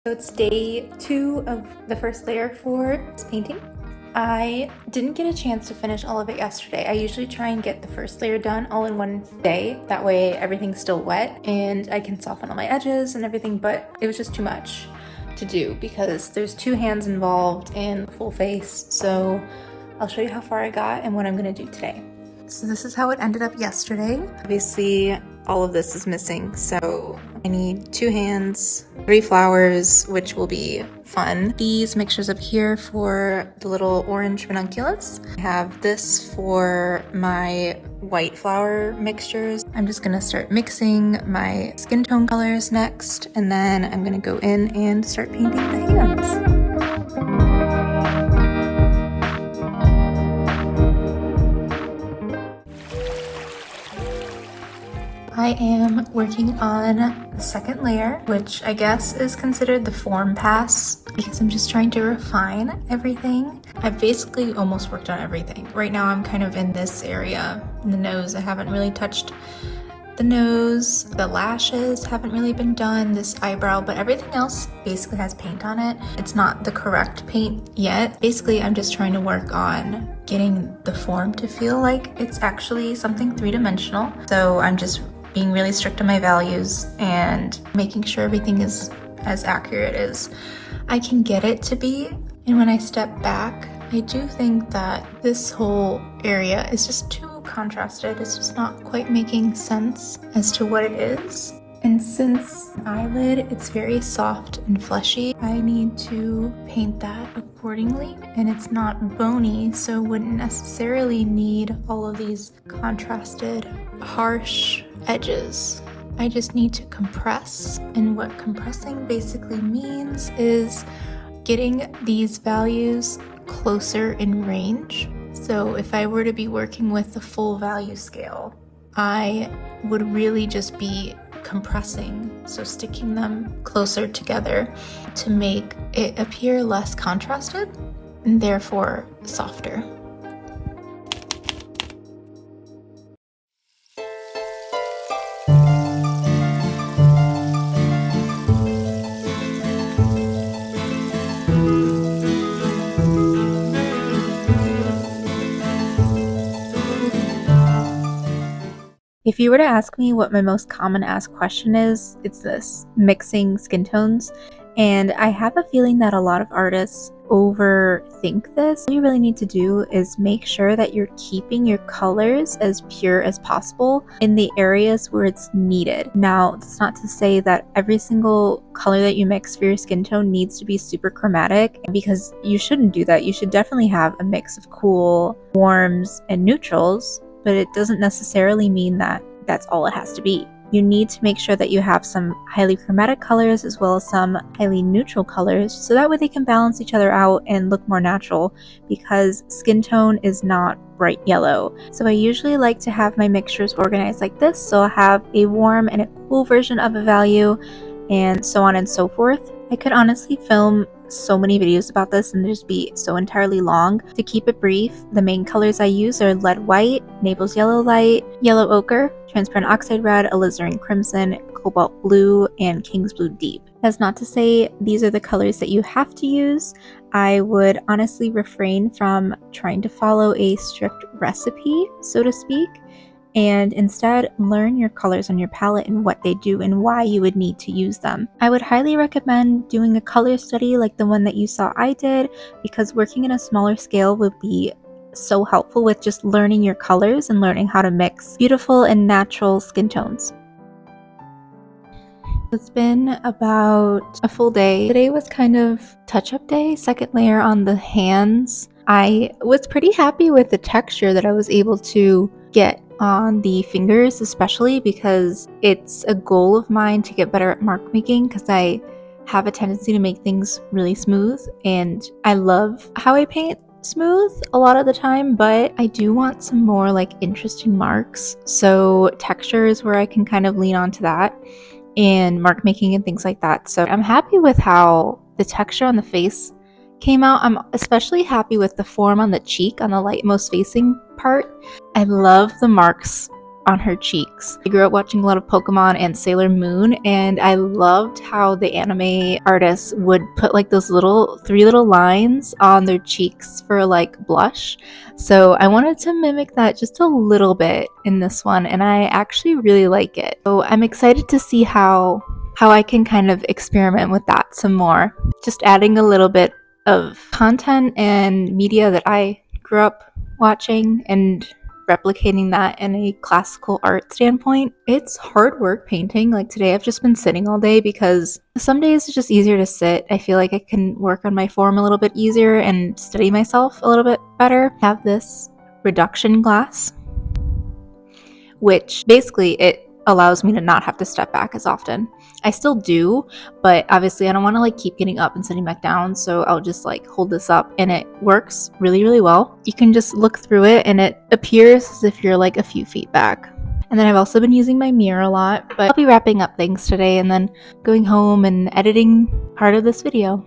So it's day 2 of the first layer for this painting. I didn't get a chance to finish all of it yesterday. I usually try and get the first layer done all in one day. That way everything's still wet and I can soften all my edges and everything, but it was just too much to do because there's 2 hands involved and a full face. So I'll show you how far I got and what I'm gonna do today. So this is how it ended up yesterday. Obviously, all of this is missing, so I need 2 hands, 3 flowers, which will be fun. These mixtures up here for the little orange ranunculus. I have this for my white flower mixtures. I'm just gonna start mixing my skin tone colors next, and then I'm gonna go in and start painting the hands. I am working on the second layer, which I guess is considered the form pass because I'm just trying to refine everything. I've basically almost worked on everything. Right now I'm kind of in this area, in the nose. I haven't really touched the nose. The lashes haven't really been done, this eyebrow, but everything else basically has paint on it. It's not the correct paint yet. Basically, I'm just trying to work on getting the form to feel like it's actually something 3-dimensional. So I'm just being really strict on my values and making sure everything is as accurate as I can get it to be. And when I step back, I do think that this whole area is just too contrasted. It's just not quite making sense as to what it is. And since the eyelid, it's very soft and fleshy, I need to paint that accordingly. And it's not bony, so wouldn't necessarily need all of these contrasted, harsh edges. I just need to compress. And what compressing basically means is getting these values closer in range. So if I were to be working with the full value scale, I would really just be compressing, so sticking them closer together to make it appear less contrasted and therefore softer. If you were to ask me what my most common asked question is, it's this: mixing skin tones. And I have a feeling that a lot of artists overthink this. What you really need to do is make sure that you're keeping your colors as pure as possible in the areas where it's needed. Now, that's not to say that every single color that you mix for your skin tone needs to be super chromatic, because you shouldn't do that. You should definitely have a mix of cool, warms, and neutrals, but it doesn't necessarily mean that that's all it has to be. You need to make sure that you have some highly chromatic colors as well as some highly neutral colors, so that way they can balance each other out and look more natural, because skin tone is not bright yellow. So I usually like to have my mixtures organized like this. So I'll have a warm and a cool version of a value, and so on and so forth. I could honestly film so many videos about this and just be so entirely long. To keep it brief, the main colors I use are lead white, Naples yellow light, yellow ochre, transparent oxide red, alizarin crimson, cobalt blue, and king's blue deep. That's not to say these are the colors that you have to use. I would honestly refrain from trying to follow a strict recipe, so to speak, and instead learn your colors on your palette and what they do and why you would need to use them. I would highly recommend doing a color study like the one that you saw I did, because working in a smaller scale would be so helpful with just learning your colors and learning how to mix beautiful and natural skin tones. It's been about a full day. Today was kind of touch-up day, second layer on the hands. I was pretty happy with the texture that I was able to get on the fingers, especially because it's a goal of mine to get better at mark making, because I have a tendency to make things really smooth, and I love how I paint smooth a lot of the time, but I do want some more like interesting marks. So texture is where I can kind of lean onto that, and mark making and things like that. So I'm happy with how the texture on the face came out. I'm especially happy with the form on the cheek, on the lightmost facing part. I love the marks on her cheeks. I grew up watching a lot of Pokemon and Sailor Moon, and I loved how the anime artists would put like those three little lines on their cheeks for like blush. So I wanted to mimic that just a little bit in this one, and I actually really like it. So I'm excited to see how I can kind of experiment with that some more. Just adding a little bit of content and media that I grew up watching and replicating that in a classical art standpoint. It's hard work painting. Like today I've just been sitting all day because some days it's just easier to sit. I feel like I can work on my form a little bit easier and study myself a little bit better. I have this reduction glass, which basically it allows me to not have to step back as often. I still do, but obviously I don't want to like keep getting up and sitting back down, so I'll just like hold this up, and it works really, really well. You can just look through it and it appears as if you're like a few feet back. And then I've also been using my mirror a lot, but I'll be wrapping up things today and then going home and editing part of this video.